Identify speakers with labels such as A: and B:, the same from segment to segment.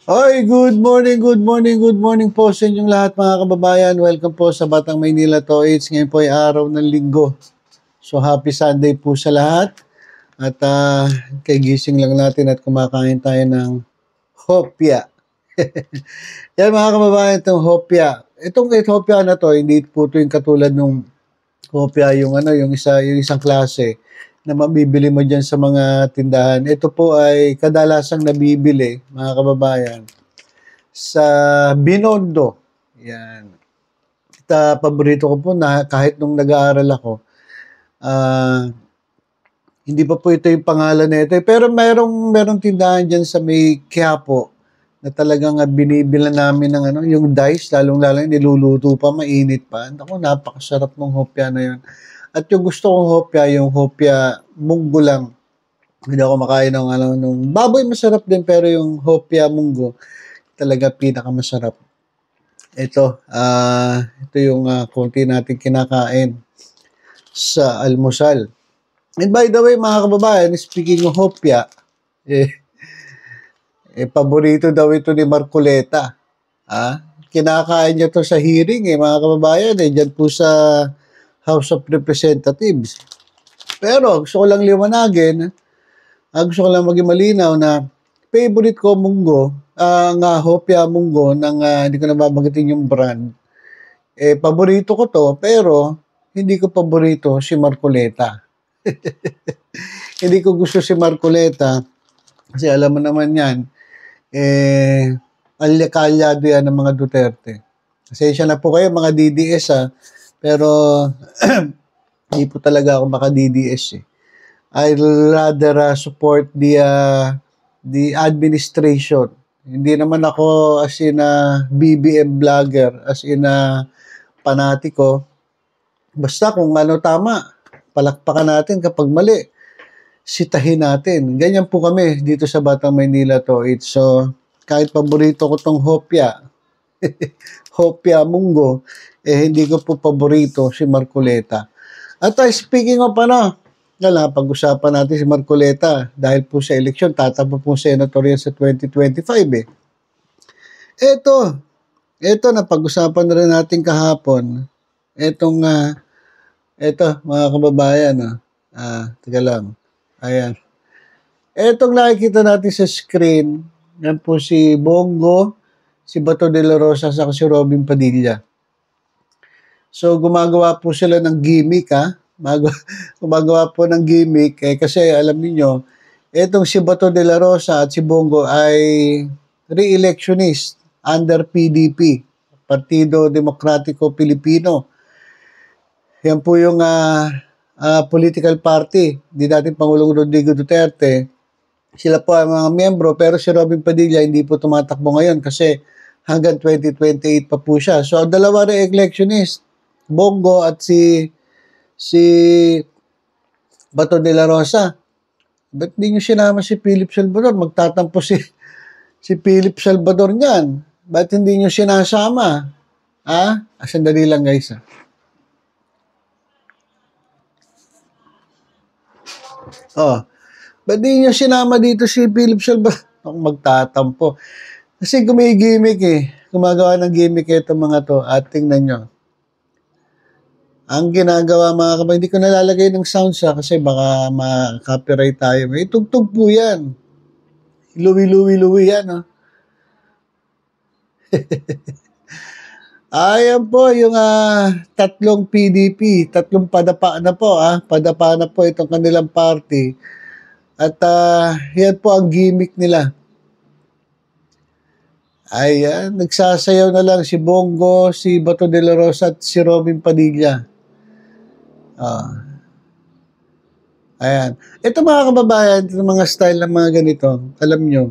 A: Oy, good morning, good morning po sa inyong lahat mga kababayan. Welcome po sa Batang Maynila Toits. Ngayon po ay araw ng linggo. So happy Sunday po sa lahat. At kagising lang natin at kumakain tayo ng hopya. Yan mga kababayan, itong hopya. Itong hopya na to, hindi po ito yung katulad nung hopya yung isang klase na mabibili mo dyan sa mga tindahan. Ito po ay kadalasang nabibili mga kababayan sa Binondo. Yan. Paborito ko po na kahit nung nag-aaral ako, ah, hindi pa po ito yung pangalan nito. Pero merong tindahan dyan sa may Quiapo na talagang binibila namin ng yung dice, lalong-lalo niluluto pa, mainit pa. Naku, napakasarap ng hopya na yun. At yung gusto kong hopya, yung hopya munggo lang. Hindi ako makain ng nung baboy masarap din, pero yung hopya munggo, talaga pinakamasarap. Ito yung konti natin kinakain sa almusal. And by the way, mga kababayan, speaking of hopya, paborito daw ito ni Marcoleta. Kinakain niya to sa hearing, mga kababayan, dyan po sa House of Representatives. Pero gusto ko lang liwanagin, gusto ko lang maging malinaw na favorite ko munggo, ang hopya munggo ng hindi ko na babanggitin yung brand. Paborito ko to, pero hindi ko paborito si Marcoleta. Hindi ko gusto si Marcoleta kasi alam mo naman yan, alya-kalyado yan ng mga Duterte. Pasensya na po kayo mga DDS pero hindi po talaga ako maka-DDS I'd rather support the administration. Hindi naman ako as in a BBM vlogger, as in a panatiko. Basta kung ano tama, palakpakan natin kapag mali. Sitahin natin. Ganyan po kami dito sa Batang Maynila to. So, kahit paborito ko tong hopya, hopya munggo, hindi ko po paborito si Marcoleta. At speaking of pag-usapan natin si Marcoleta dahil po sa eleksyon, tatakbo po senator yan sa 2025 Ito na pag-usapan na rin natin kahapon. Ito mga kababayan, teka lang. Ayan. Etong nakikita natin sa screen, yan po si Bongo, si Bato de la Rosa, sa si Robin Padilla. So, gumagawa po sila ng gimmick, gumagawa po ng gimmick, kasi alam niyo etong si Bato de la Rosa at si Bongo ay re-electionist under PDP, Partido Demokratiko Pilipino. Yan po yung political party ni dating Pangulong Rodrigo Duterte. Sila po ang mga miyembro, pero si Robin Padilla hindi po tumatakbo ngayon kasi hanggang 2028 pa po siya. So, dalawa re-electionist, Bongo at si Bato de la Rosa. Ba't di nyo sinama si Philip Salvador? Magtatampo si Philip Salvador niyan. Ba't hindi nyo sinasama? Sandali lang guys. Ba't di nyo sinama dito si Philip Salvador? Magtatampo. Kasi gumigimik Gumagawa ng gimmick itong mga to. At tingnan nyo. Ang ginagawa mga kapatid, hindi ko nalalagay ng sound kasi baka ma-copyright tayo. May tugtog po yan. Luwi-luwi-luwi yan. Ayan po yung tatlong PDP, tatlong padapa na po. Padapa na po itong kanilang party. At yan po ang gimmick nila. Ayan, nagsasayaw na lang si Bongo, si Bato de la Rosa at si Robin Padilla. Ayan. Ito mga kababayan, ito mga style ng mga ganito, alam nyo,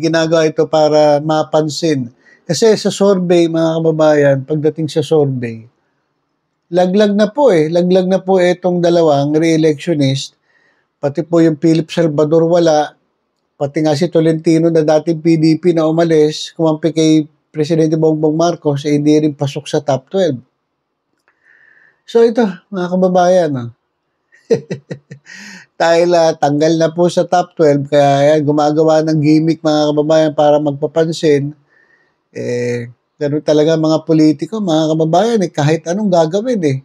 A: ginagawa ito para mapansin. Kasi sa survey, mga kababayan, pagdating sa survey, laglag na po itong dalawang re-electionist, pati po yung Philip Salvador wala, pati nga si Tolentino na dating PDP na umalis, kumampi kay Presidente Bongbong Marcos, hindi rin pasok sa top 12. So ito, mga kababayan, dahil tanggal na po sa top 12, kaya yan, gumagawa ng gimmick mga kababayan para magpapansin. Ganun talaga mga politiko, mga kababayan, kahit anong gagawin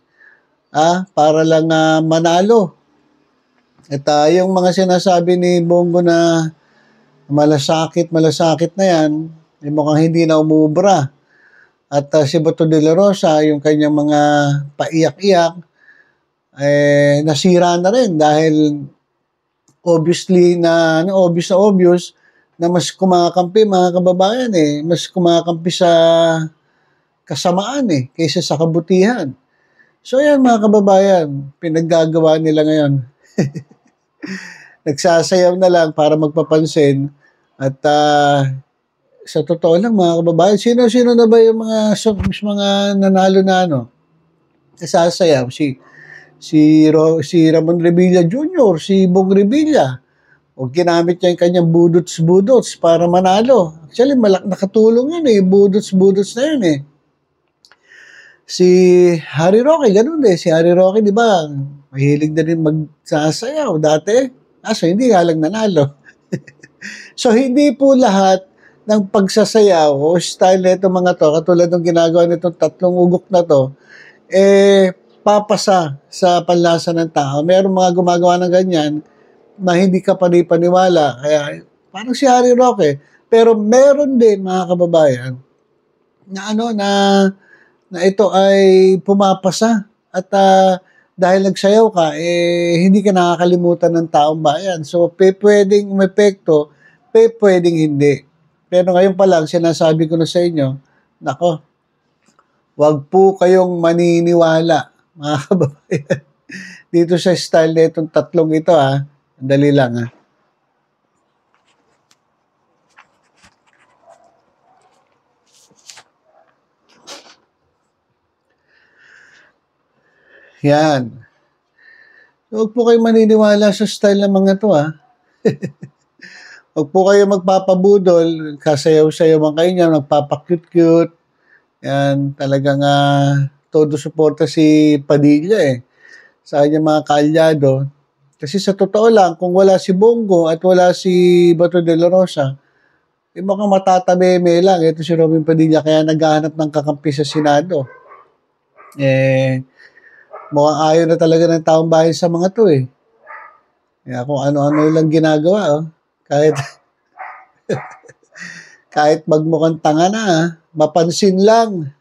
A: para lang manalo. At yung mga sinasabi ni Bongo na malasakit na yan, mukhang hindi na umubra. At si Bato de la Rosa, yung kanyang mga paiyak-iyak, nasira na rin dahil obvious na mas kumakampi mga kababayan mas kumakampi sa kasamaan kaysa sa kabutihan. So yan mga kababayan, pinaggagawa nila ngayon. Nagsasayaw na lang para magpapansin at sa totoo lang mga kababayan, sino-sino na ba yung mga nanalo na nasasayaw? Si Ramon Revilla Jr., si Bong Revilla, o ginamit niya yung kanyang budots-budots para manalo. Actually, nakatulong yun budots-budots na yun Si Harry Roque, ganun Si Harry Roque, di ba, mahilig na rin magsasayaw dati. So hindi nga lang nanalo. So, hindi po lahat ng pagsasayaw o style na itong mga to, katulad ng ginagawa nitong tatlong ugok na to, papasa sa panlasa ng tao. Meron mga gumagawa ng ganyan na hindi ka panipaniwala. Kaya, parang si Harry Roque. Pero meron din, mga kababayan, na ito ay pumapasa. At dahil nagsayaw ka, hindi ka nakakalimutan ng taong bayan. So, pwedeng umepekto, pwedeng hindi. Pero ngayon pa lang, sinasabi ko na sa inyo, nako, wag po kayong maniniwala, mga kababayan. Dito sa style na itong tatlong ito, dali lang, Yan. Huwag po kayong maniniwala sa style ng mga to, Huwag po kayo magpapabudol, kasayaw-sayawan kayo niya, nagpapakute-cute. Yan, talagang todo suporta si Padilla sa kanyang mga kaalyado. Kasi sa totoo lang, kung wala si Bongo at wala si Bato de la Rosa, mukhang matatabeme lang. Ito si Robin Padilla, kaya naghahanap ng kakampi sa Senado. Mukhang ayaw na talaga ng taong bayan sa mga to Kaya kung ano-ano lang ginagawa, kahit magmukhang tanga na, mapansin lang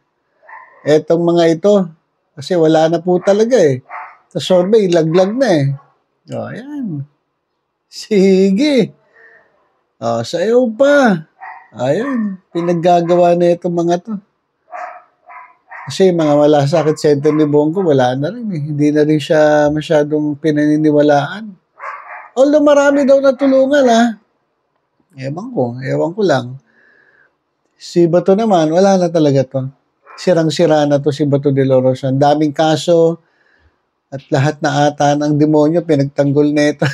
A: etong mga ito. Kasi wala na po talaga Sa survey, laglag na ayan. Sige. Sayaw pa. Ayan. Pinaggagawa na itong mga to. Kasi mga malasakit center ni Bongo, wala na rin Hindi na rin siya masyadong pinaniniwalaan. Although marami daw natulungan Ewan ko lang. Si Bato naman, wala na talaga to. Sirang-sira na to si Bato de la Rosa. Ang daming kaso at lahat na ata ng demonyo pinagtanggol na ito.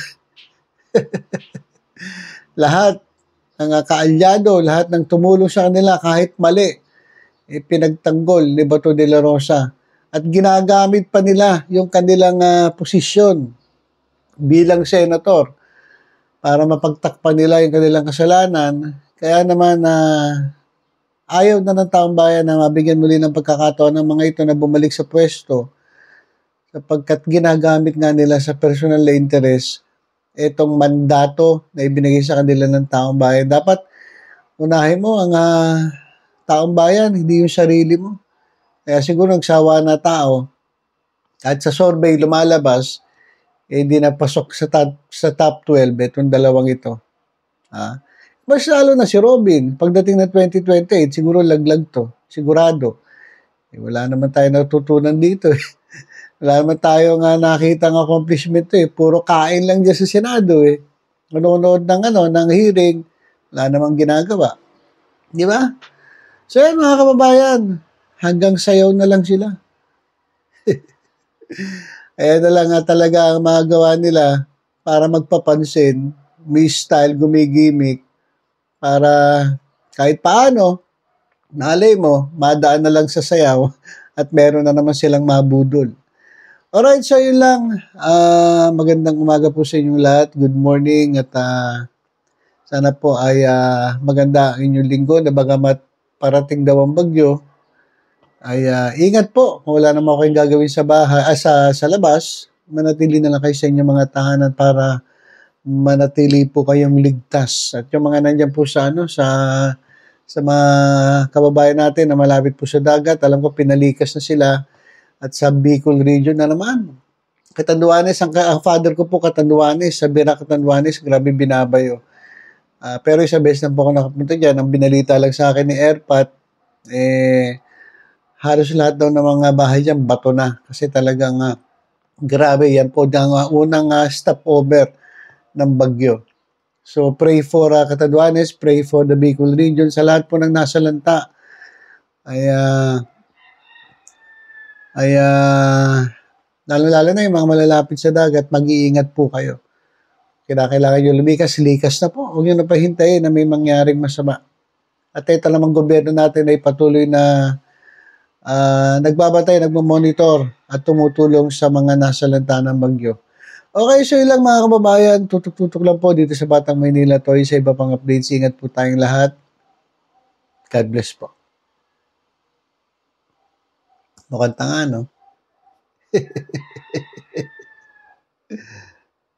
A: Lahat ng kaalyado, lahat ng tumulong sa kanila kahit mali, pinagtanggol ni Bato de la Rosa. At ginagamit pa nila yung kanilang posisyon bilang senator para mapagtakpan nila yung kanilang kasalanan. Kaya naman ayaw na ng taong bayan na mabigyan muli ng pagkakataon ng mga ito na bumalik sa pwesto sapagkat ginagamit nga nila sa personal na interest itong mandato na ibinigay sa kanila ng taong bayan. Dapat unahin mo ang taong bayan, hindi yung sarili mo. Kaya siguro nagsawa na tao at sa survey lumalabas hindi napasok sa top 12 itong dalawang ito. Mas lalo na si Robin. Pagdating na 2028, siguro laglag to. Sigurado. Wala naman tayo natutunan dito. Wala naman tayo nakita ng accomplishment Puro kain lang dyan sa Senado Manonood ng hearing. Wala namang ginagawa. Di ba? So yan mga kababayan, hanggang sayaw na lang sila. Ayan na lang talaga ang magawa nila para magpapansin, may style, gumigimik, para kahit paano, nalay mo, madaan na lang sa sayaw at meron na naman silang mabudol. Alright, so yun lang. Magandang umaga po sa inyong lahat. Good morning at sana po ay maganda ang inyong linggo na bagamat parating daw ang bagyo, ay ingat po. Kung wala naman kayong gagawin sa bahay, sa labas, manatili na lang kayo sa inyong mga tahanan para manatili po kayong ligtas. At yung mga nandyan po sa sa mga kababayan natin na malapit po sa dagat, alam ko pinalikas na sila at sa Bicol region na naman. Catanduanes, ang father ko po Catanduanes, sa Bira Catanduanes, grabe binabayo. Pero isang beses na po ako nakapunta dyan, ang binalita lang sa akin ni Airpat, halos lahat daw ng mga bahay dyan, bato na. Kasi talagang grabe, yan po ang unang stopover ng bagyo. So pray for Catanduanes, pray for the Bicol region, sa lahat po ng nasa lanta. Lalo-lalo na yung mga malalapit sa dagat, mag-iingat po kayo. Kailangan nyo lumikas, likas na po. Huwag nyo na pahintayin na may mangyaring masama. At ito namang gobyerno natin ay patuloy na nagbabantay, nagmamonitor at tumutulong sa mga nasa lanta ng bagyo. Okay, so yun lang mga kababayan. Tutok-tutok lang po dito sa Batang Maynila to. Sa iba pang updates, ingat po tayong lahat. God bless po. Mukhang tanga, no?